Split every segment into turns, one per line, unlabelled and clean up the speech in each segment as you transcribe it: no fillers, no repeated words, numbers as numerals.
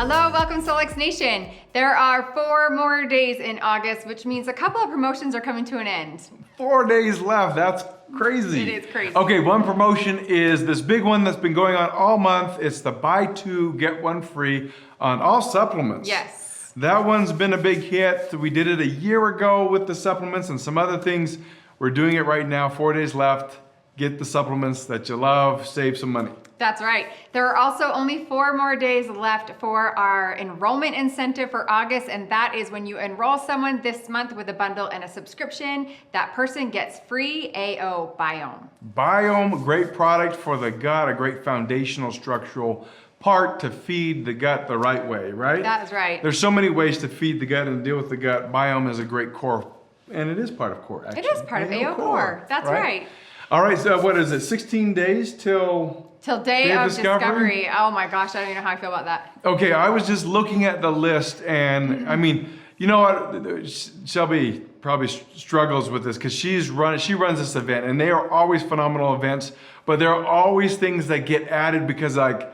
Hello, welcome Solix Nation. There are 4 more days in August, which means a couple of promotions are coming to an end.
4 days left, that's crazy.
It is crazy.
Okay, one promotion is this big one that's been going on all month. It's the buy 2, get 1 free on all supplements.
Yes.
That one's been a big hit. We did it a year ago with the supplements and some other things. We're doing it right now, 4 days left. Get the supplements that you love, save some money.
That's right. There are also only 4 more days left for our enrollment incentive for August, and that is when you enroll someone this month with a bundle and a subscription, that person gets free AO Biome.
Biome, great product for the gut, a great foundational structural part to feed the gut the right way, right?
That is right.
There's so many ways to feed the gut and deal with the gut. Biome is a great core, and it is part of core, actually.
It is part of AO Core. That's right.
All right, so what is it, 16 days till
day of discovery. Oh my gosh, I don't even know how I feel about that.
Okay, I was just looking at the list, and I mean, you know what, Shelby probably struggles with this because she runs this event, and they are always phenomenal events, but there are always things that get added because like,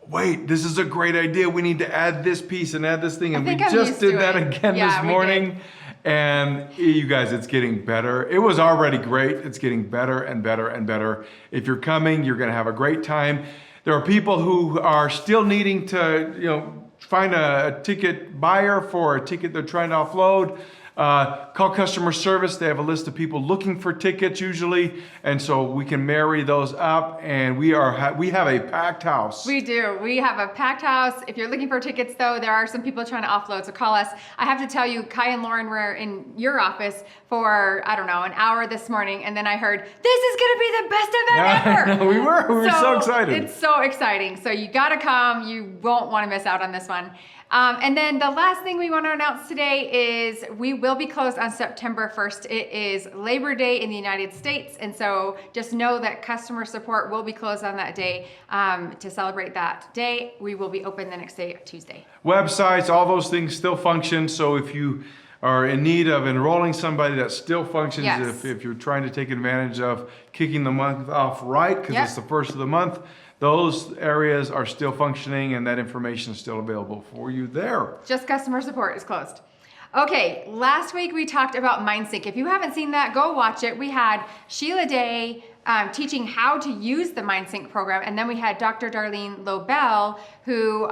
wait, this is a great idea. We need to add this piece and add this thing, and we just did that again this morning. And you guys, it's getting better. It was already great. It's getting better and better and better. If you're coming, you're going to have a great time. There are people who are still needing to, find a ticket buyer for a ticket they're trying to offload. Call customer service. They have a list of people looking for tickets usually, and so we can marry those up. And we have a packed house.
We do. We have a packed house. If you're looking for tickets, though, there are some people trying to offload, so call us. I have to tell you, Kai and Lauren were in your office for an hour this morning, and then I heard this is going to be the best event ever.
We were so excited.
It's so exciting. So you got to come. You won't want to miss out on this one. And then the last thing we want to announce today is we will be closed on September 1st. It is Labor Day in the United States, and so just know that customer support will be closed on that day. To celebrate that day, we will be open the next day, Tuesday.
Websites, all those things still function, so if you are in need of enrolling somebody, that still functions.
Yes.
If you're trying to take advantage of kicking the month off right, because it's the first of the month, those areas are still functioning and that information is still available for you there.
Just customer support is closed. Okay, last week we talked about MindSync. If you haven't seen that, go watch it. We had Sheila Day teaching how to use the MindSync program, and then we had Dr. Darlene Lobel who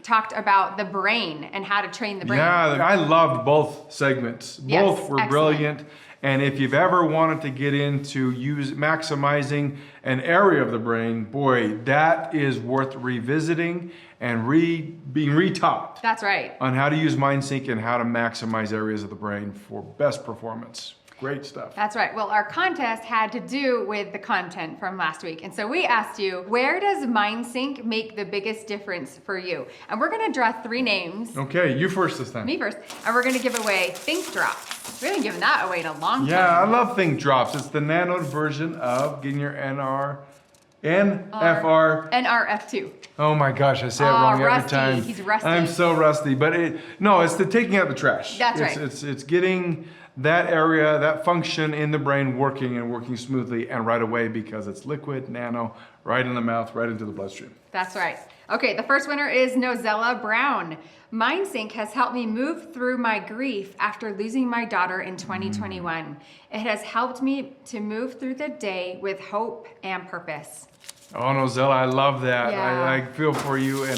talked about the brain and how to train the brain.
Yeah, I loved both segments. Both were brilliant. And if you've ever wanted to get into maximizing an area of the brain, boy, that is worth revisiting and being retaught.
That's right.
On how to use MindSync and how to maximize areas of the brain for best performance. Great stuff.
That's right. Well, our contest had to do with the content from last week. And so we asked you, where does MindSync make the biggest difference for you? And we're going to draw 3 names.
Okay, you first this time.
Me first. And we're going to give away Think Drops. We haven't given that away in a long time.
Yeah, I love Think Drops. It's the nanoed version of getting your
NRF2.
Oh my gosh, I say it wrong every time.
He's rusty.
I'm so rusty, but it's the taking out the trash.
That's right.
It's getting that area, that function in the brain working smoothly and right away because it's liquid, nano, right in the mouth, right into the bloodstream.
That's right. Okay, the first winner is Nozella Brown. MindSync has helped me move through my grief after losing my daughter in 2021. It has helped me to move through the day with hope and purpose.
Oh, Nozella, I love that.
Yeah.
I feel for you in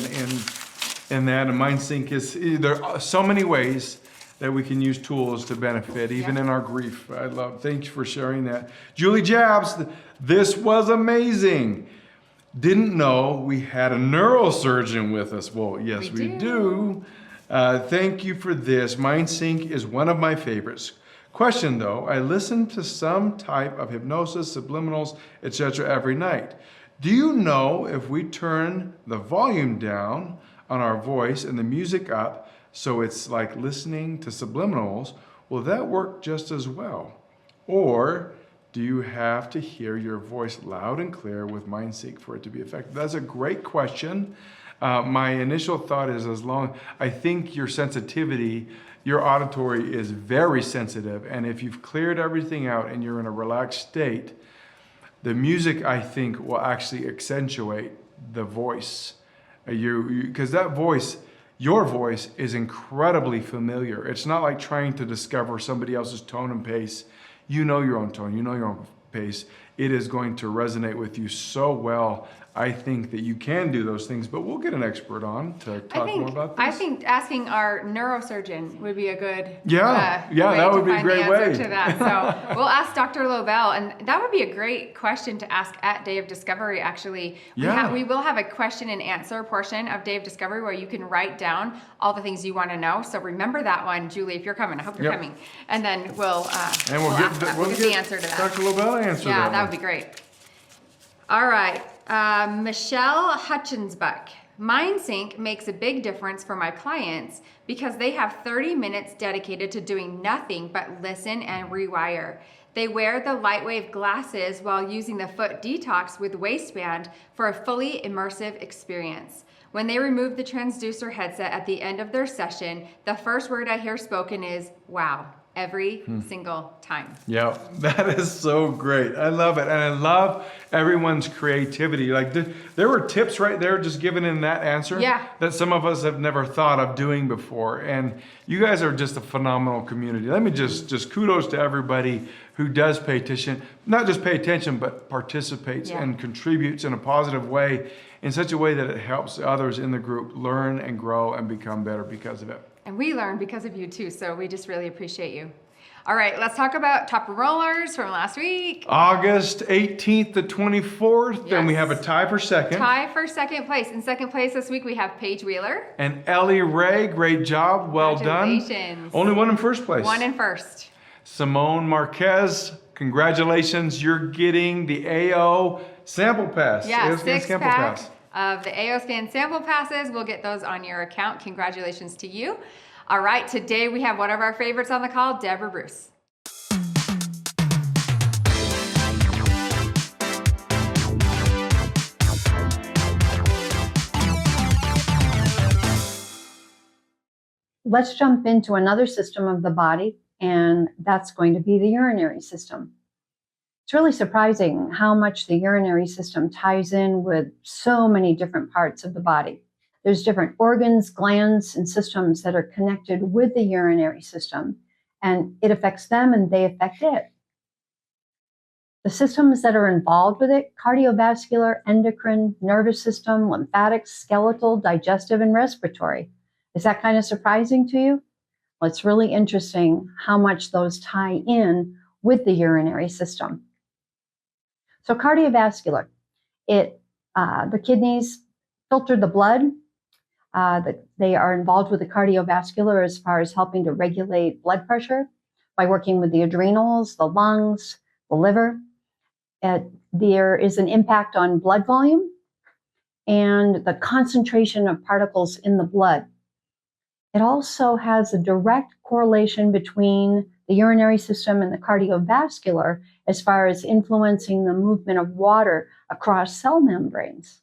that. And MindSync there are so many ways that we can use tools to benefit, even in our grief. Thanks for sharing that. Julie Jabs, this was amazing. Didn't know we had a neurosurgeon with us. Well, yes, we do. Thank you for this. MindSync is one of my favorites. Question though, I listen to some type of hypnosis, subliminals, etc. every night. Do you know if we turn the volume down on our voice and the music up, so it's like listening to subliminals, will that work just as well? Or do you have to hear your voice loud and clear with MindSync for it to be effective? That's a great question. My initial thought is I think your sensitivity, your auditory is very sensitive, and if you've cleared everything out and you're in a relaxed state, the music, I think, will actually accentuate the voice. Because that voice, your voice is incredibly familiar. It's not like trying to discover somebody else's tone and pace. You know your own tone, you know your own pace. It is going to resonate with you so well. I think that you can do those things, but we'll get an expert on to talk more about this.
I think asking our neurosurgeon would be a good way
that would be a great way
to that. So we'll ask Dr. Lobel, and that would be a great question to ask at Day of Discovery. Actually, we will have a question and answer portion of Day of Discovery where you can write down all the things you want to know. So remember that one, Julie, if you're coming. I hope you're coming, and then we'll get the answer to that.
Dr. Lobel answer that.
Yeah, that would be great. All right. Michelle Hutchinsbuck. MindSync makes a big difference for my clients because they have 30 minutes dedicated to doing nothing but listen and rewire. They wear the Lightwave glasses while using the foot detox with waistband for a fully immersive experience. When they remove the transducer headset at the end of their session, the first word I hear spoken is, wow. Every single time.
Yeah, that is so great. I love it. And I love everyone's creativity. Like there were tips right there just given in that answer that some of us have never thought of doing before. And you guys are just a phenomenal community. Let me just kudos to everybody who does pay attention, not just pay attention, but participates and contributes in a positive way, in such a way that it helps others in the group learn and grow and become better because of it.
And we learn because of you too, so we just really appreciate you. All right, let's talk about top enrollers from last week.
August 18th to 24th, and we have a tie for second.
Tie for second place. In second place this week, we have Paige Wheeler.
And Ellie Ray, great job, well done.
Congratulations.
Only one in first place.
One in first.
Simone Marquez, congratulations, you're getting the AO sample pass.
Yeah, 6-pack of the AO Scan sample passes. We'll get those on your account. Congratulations to you. All right, today we have one of our favorites on the call, Deborah Bruce.
Let's jump into another system of the body, and that's going to be the urinary system. It's really surprising how much the urinary system ties in with so many different parts of the body. There's different organs, glands, and systems that are connected with the urinary system, and it affects them and they affect it. The systems that are involved with it: cardiovascular, endocrine, nervous system, lymphatic, skeletal, digestive, and respiratory. Is that kind of surprising to you? Well, it's really interesting how much those tie in with the urinary system. So cardiovascular, the kidneys filter the blood. They are involved with the cardiovascular as far as helping to regulate blood pressure by working with the adrenals, the lungs, the liver. There is an impact on blood volume and the concentration of particles in the blood. It also has a direct correlation between the urinary system and the cardiovascular as far as influencing the movement of water across cell membranes.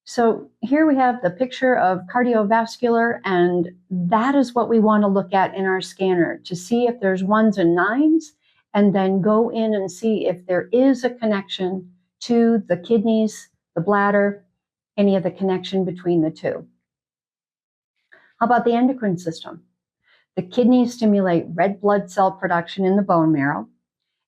So here we have the picture of cardiovascular, and that is what we want to look at in our scanner to see if there's 1s and 9s, and then go in and see if there is a connection to the kidneys, the bladder, any of the connection between the two. How about the endocrine system? The kidneys stimulate red blood cell production in the bone marrow,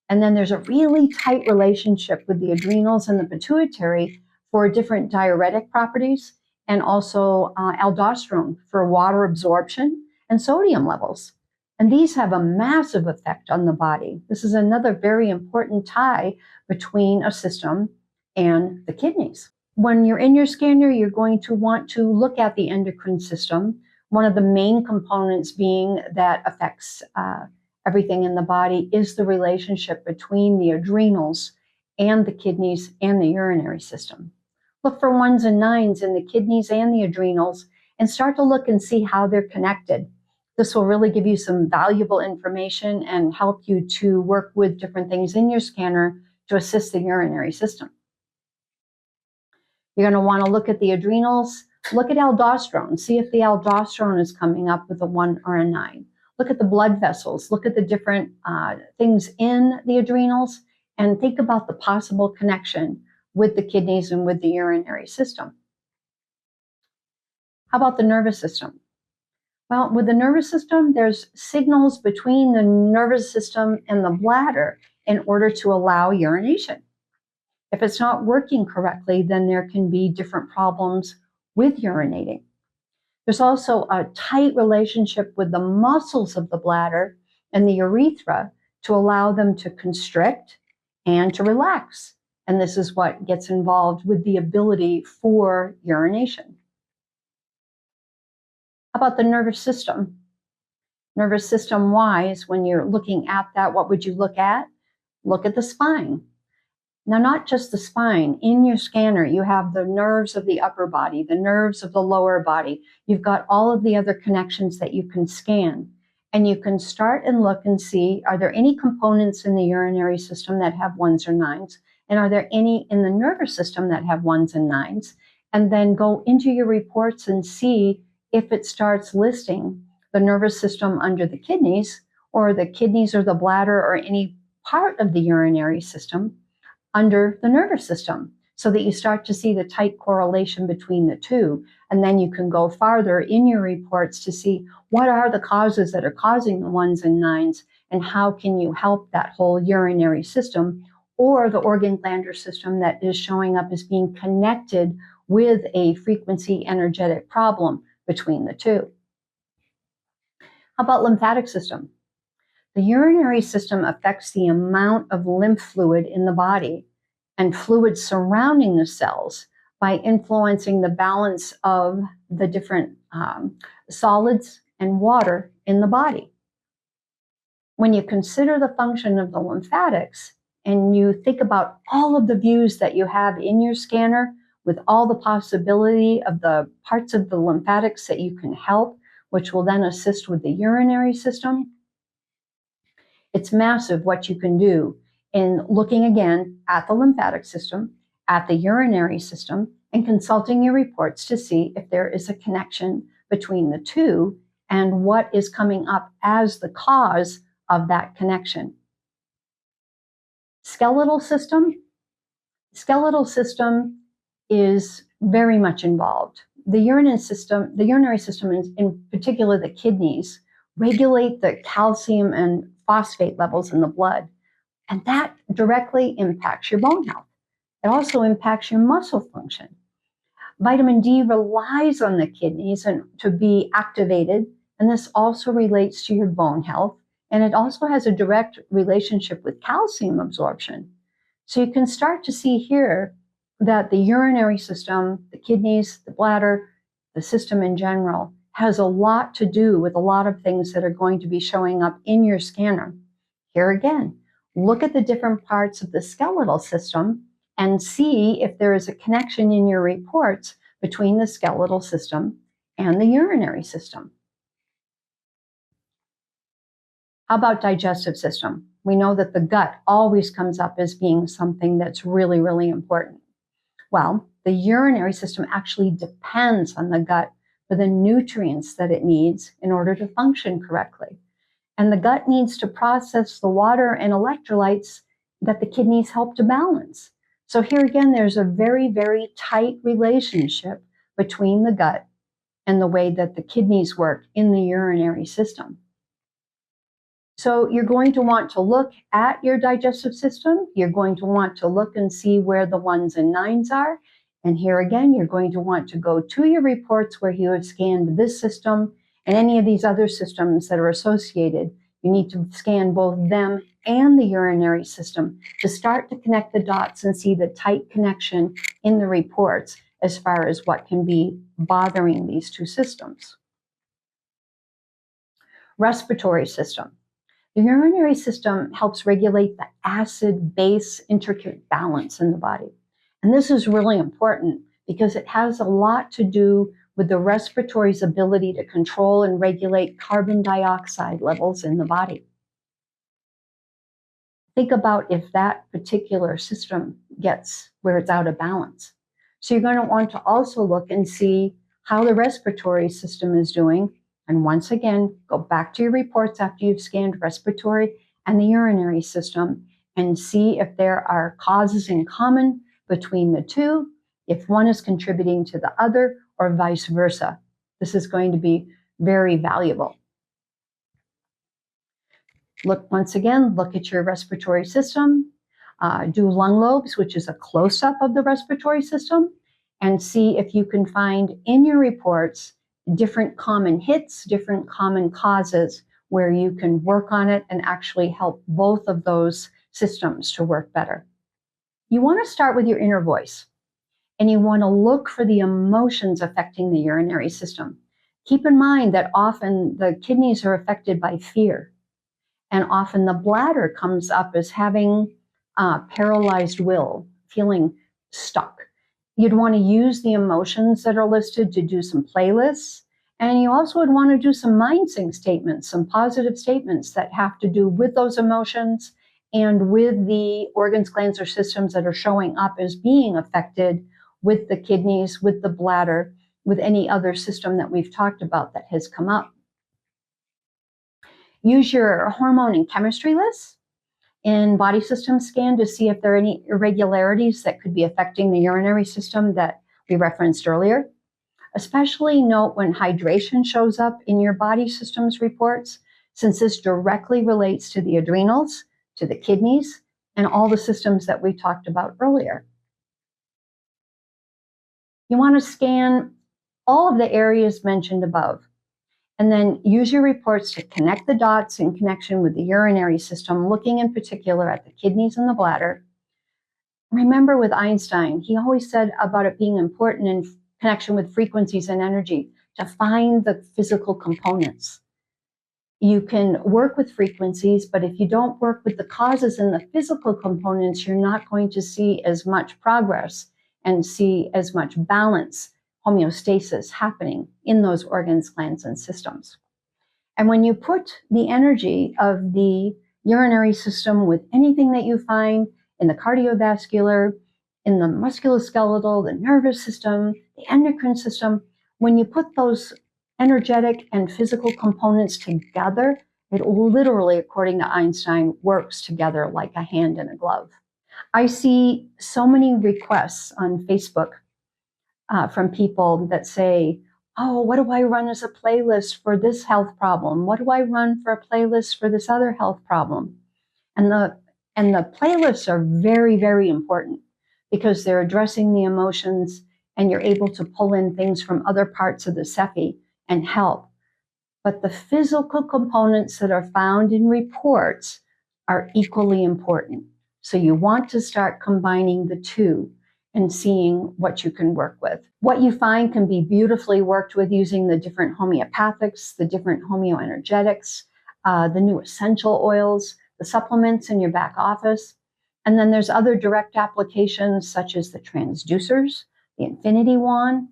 and then there's a really tight relationship with the adrenals and the pituitary for different diuretic properties, and also aldosterone for water absorption and sodium levels. And these have a massive effect on the body. This is another very important tie between a system and the kidneys. When you're in your scanner, you're going to want to look at the endocrine system. One of the main components being that affects everything in the body is the relationship between the adrenals and the kidneys and the urinary system. Look for 1s and 9s in the kidneys and the adrenals and start to look and see how they're connected. This will really give you some valuable information and help you to work with different things in your scanner to assist the urinary system. You're going to want to look at the adrenals. Look at aldosterone. See if the aldosterone is coming up with a 1 or a 9. Look at the blood vessels. Look at the different things in the adrenals and think about the possible connection with the kidneys and with the urinary system. How about the nervous system? Well, with the nervous system, there's signals between the nervous system and the bladder in order to allow urination. If it's not working correctly, then there can be different problems with urinating. There's also a tight relationship with the muscles of the bladder and the urethra to allow them to constrict and to relax. And this is what gets involved with the ability for urination. How about the nervous system? Nervous system wise, when you're looking at that, what would you look at? Look at the spine. Now, not just the spine. In your scanner, you have the nerves of the upper body, the nerves of the lower body. You've got all of the other connections that you can scan. And you can start and look and see, are there any components in the urinary system that have ones or nines? And are there any in the nervous system that have ones and nines? And then go into your reports and see if it starts listing the nervous system under the kidneys or the bladder or any part of the urinary system under the nervous system, so that you start to see the tight correlation between the two. And then you can go farther in your reports to see what are the causes that are causing the ones and nines, and how can you help that whole urinary system or the organ glandular system that is showing up as being connected with a frequency energetic problem between the two. How about lymphatic system? The urinary system affects the amount of lymph fluid in the body and fluid surrounding the cells by influencing the balance of the different solids and water in the body. When you consider the function of the lymphatics and you think about all of the views that you have in your scanner with all the possibility of the parts of the lymphatics that you can help, which will then assist with the urinary system, it's massive what you can do in looking again at the lymphatic system, at the urinary system, and consulting your reports to see if there is a connection between the two and what is coming up as the cause of that connection. Skeletal system. Skeletal system is very much involved. The urinary system, in particular the kidneys, regulate the calcium and phosphate levels in the blood. And that directly impacts your bone health. It also impacts your muscle function. Vitamin D relies on the kidneys to be activated, and this also relates to your bone health. And it also has a direct relationship with calcium absorption. So you can start to see here that the urinary system, the kidneys, the bladder, the system in general, has a lot to do with a lot of things that are going to be showing up in your scanner. Here again, look at the different parts of the skeletal system and see if there is a connection in your reports between the skeletal system and the urinary system. How about digestive system? We know that the gut always comes up as being something that's really, really important. Well, the urinary system actually depends on the gut for the nutrients that it needs in order to function correctly. And the gut needs to process the water and electrolytes that the kidneys help to balance. So here again, there's a very, very tight relationship between the gut and the way that the kidneys work in the urinary system. So you're going to want to look at your digestive system. You're going to want to look and see where the ones and nines are. And here again, you're going to want to go to your reports where you have scanned this system and any of these other systems that are associated. You need to scan both them and the urinary system to start to connect the dots and see the tight connection in the reports as far as what can be bothering these two systems. Respiratory system. The urinary system helps regulate the acid-base intricate balance in the body. And this is really important because it has a lot to do with the respiratory's ability to control and regulate carbon dioxide levels in the body. Think about if that particular system gets where it's out of balance. So you're going to want to also look and see how the respiratory system is doing. And once again, go back to your reports after you've scanned respiratory and the urinary system and see if there are causes in common between the two, if one is contributing to the other, or vice versa. This is going to be very valuable. Look, once again, look at your respiratory system. Do lung lobes, which is a close-up of the respiratory system, and see if you can find in your reports different common hits, different common causes where you can work on it and actually help both of those systems to work better. You want to start with your inner voice, and you want to look for the emotions affecting the urinary system. Keep in mind that often the kidneys are affected by fear, and often the bladder comes up as having paralyzed will, feeling stuck. You'd want to use the emotions that are listed to do some playlists. And you also would want to do some MindSync statements, some positive statements that have to do with those emotions and with the organs, glands, or systems that are showing up as being affected with the kidneys, with the bladder, with any other system that we've talked about that has come up. Use your hormone and chemistry lists in body system scan to see if there are any irregularities that could be affecting the urinary system that we referenced earlier. Especially note when hydration shows up in your body systems reports, since this directly relates to the adrenals, to the kidneys, and all the systems that we talked about earlier. You want to scan all of the areas mentioned above, and then use your reports to connect the dots in connection with the urinary system, looking in particular at the kidneys and the bladder. Remember with Einstein, he always said about it being important in connection with frequencies and energy to find the physical components. You can work with frequencies, but if you don't work with the causes and the physical components, you're not going to see as much progress and see as much balance, homeostasis happening in those organs, glands, and systems. And when you put the energy of the urinary system with anything that you find in the cardiovascular, in the musculoskeletal, the nervous system, the endocrine system, when you put those energetic and physical components together, it literally, according to Einstein, works together like a hand in a glove. I see so many requests on Facebook from people that say, oh, what do I run as a playlist for this health problem? What do I run for a playlist for this other health problem? And the playlists are very, very important because they're addressing the emotions and you're able to pull in things from other parts of the CEPI and help. But the physical components that are found in reports are equally important. So you want to start combining the two and seeing what you can work with. What you find can be beautifully worked with using the different homeopathics, the different homeoenergetics, the new essential oils, the supplements in your back office. And then there's other direct applications such as the transducers, the infinity wand,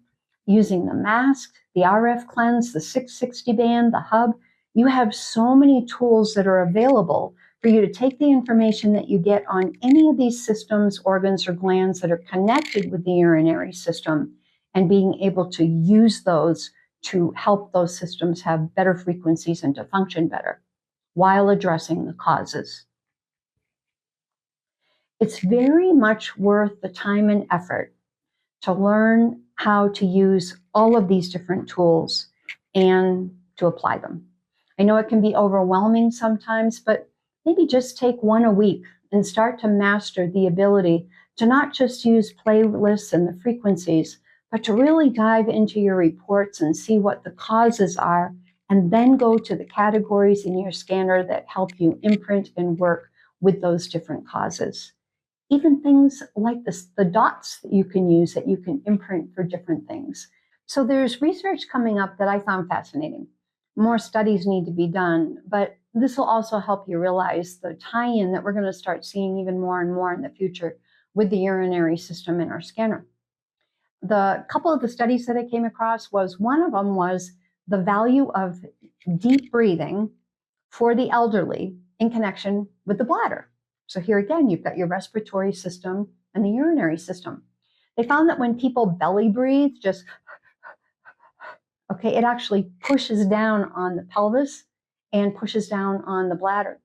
using the mask, the RF cleanse, the 660 band, the hub. You have so many tools that are available for you to take the information that you get on any of these systems, organs, or glands that are connected with the urinary system and being able to use those to help those systems have better frequencies and to function better while addressing the causes. It's very much worth the time and effort to learn how to use all of these different tools and to apply them. I know it can be overwhelming sometimes, but maybe just take one a week and start to master the ability to not just use playlists and the frequencies, but to really dive into your reports and see what the causes are, and then go to the categories in your scanner that help you imprint and work with those different causes. Even things like the dots that you can use that you can imprint for different things. So there's research coming up that I found fascinating. More studies need to be done, but this will also help you realize the tie-in that we're going to start seeing even more and more in the future with the urinary system in our scanner. The couple of the studies that I came across was, one of them was the value of deep breathing for the elderly in connection with the bladder. So here again, you've got your respiratory system and the urinary system. They found that when people belly breathe, just, okay, it actually pushes down on the pelvis and pushes down on the bladder.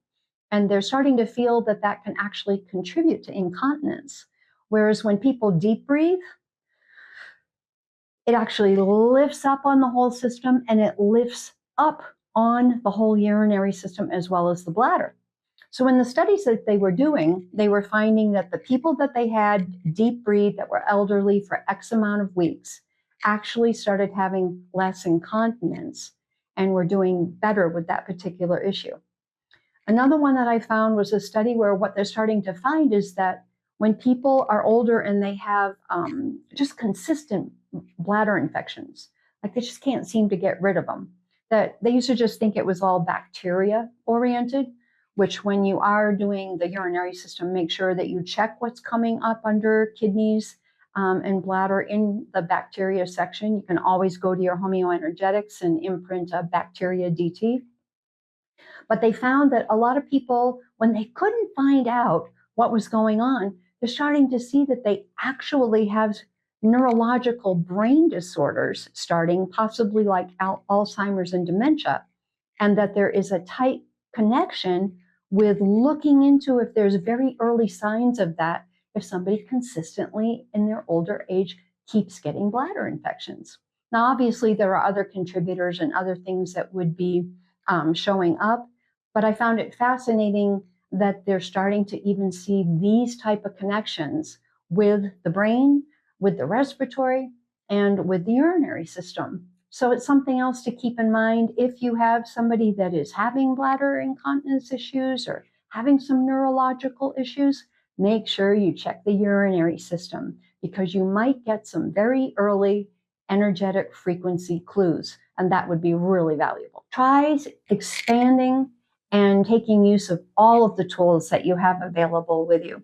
And they're starting to feel that that can actually contribute to incontinence. Whereas when people deep breathe, it actually lifts up on the whole system, and it lifts up on the whole urinary system as well as the bladder. So in the studies that they were doing, they were finding that the people that they had deep breathe that were elderly for X amount of weeks actually started having less incontinence and were doing better with that particular issue. Another one that I found was a study where what they're starting to find is that when people are older and they have just consistent bladder infections, like they just can't seem to get rid of them, that they used to just think it was all bacteria oriented, which when you are doing the urinary system, make sure that you check what's coming up under kidneys and bladder in the bacteria section. You can always go to your homeoenergetics and imprint a bacteria DT. But they found that a lot of people, when they couldn't find out what was going on, they're starting to see that they actually have neurological brain disorders starting, possibly like Alzheimer's and dementia, and that there is a tight connection with looking into if there's very early signs of that, if somebody consistently in their older age keeps getting bladder infections. Now, obviously, there are other contributors and other things that would be showing up, but I found it fascinating that they're starting to even see these type of connections with the brain, with the respiratory, and with the urinary system. So it's something else to keep in mind if you have somebody that is having bladder incontinence issues or having some neurological issues. Make sure you check the urinary system because you might get some very early energetic frequency clues, and that would be really valuable. Try expanding and taking use of all of the tools that you have available with you.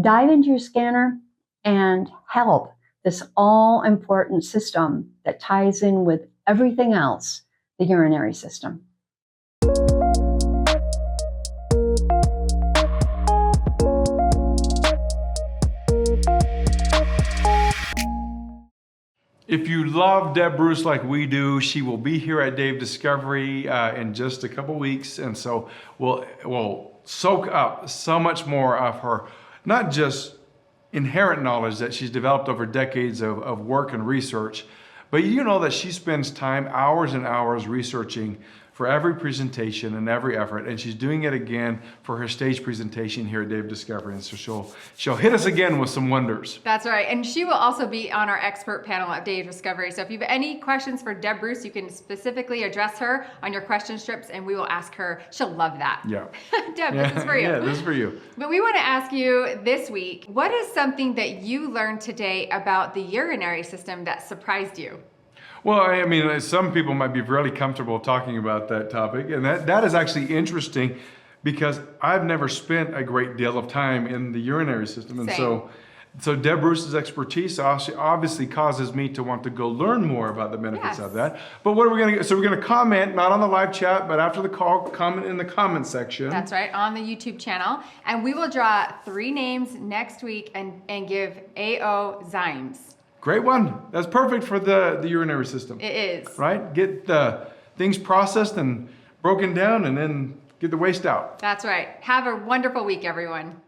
Dive into your scanner and help this all-important system that ties in with everything else, the urinary system.
If you love Deb Bruce like we do, she will be here at Dave Discovery in just a couple weeks. And so we'll soak up so much more of her, not just inherent knowledge that she's developed over decades of work and research, but you know that she spends time, hours and hours researching for every presentation and every effort, and she's doing it again for her stage presentation here at Dave Discovery. And so she'll hit us again with some wonders.
That's right. And she will also be on our expert panel at Dave Discovery. So if you have any questions for Deb Bruce, you can specifically address her on your question strips and we will ask her. She'll love that.
Yeah.
Deb, this is for you.
Yeah, this is for you.
But we want to ask you this week, what is something that you learned today about the urinary system that surprised you?
Well, I mean, some people might be really comfortable talking about that topic, and that is actually interesting because I've never spent a great deal of time in the urinary system. And so Deb Bruce's expertise obviously causes me to want to go learn more about the benefits of that. But what are we going to, so we're going to comment, not on the live chat, but after the call, comment in the comment section.
That's right, on the YouTube channel. And we will draw 3 names next week and give AO Zymes.
Great one. That's perfect for the urinary system.
It is.
Right? Get the things processed and broken down and then get the waste out.
That's right. Have a wonderful week, everyone.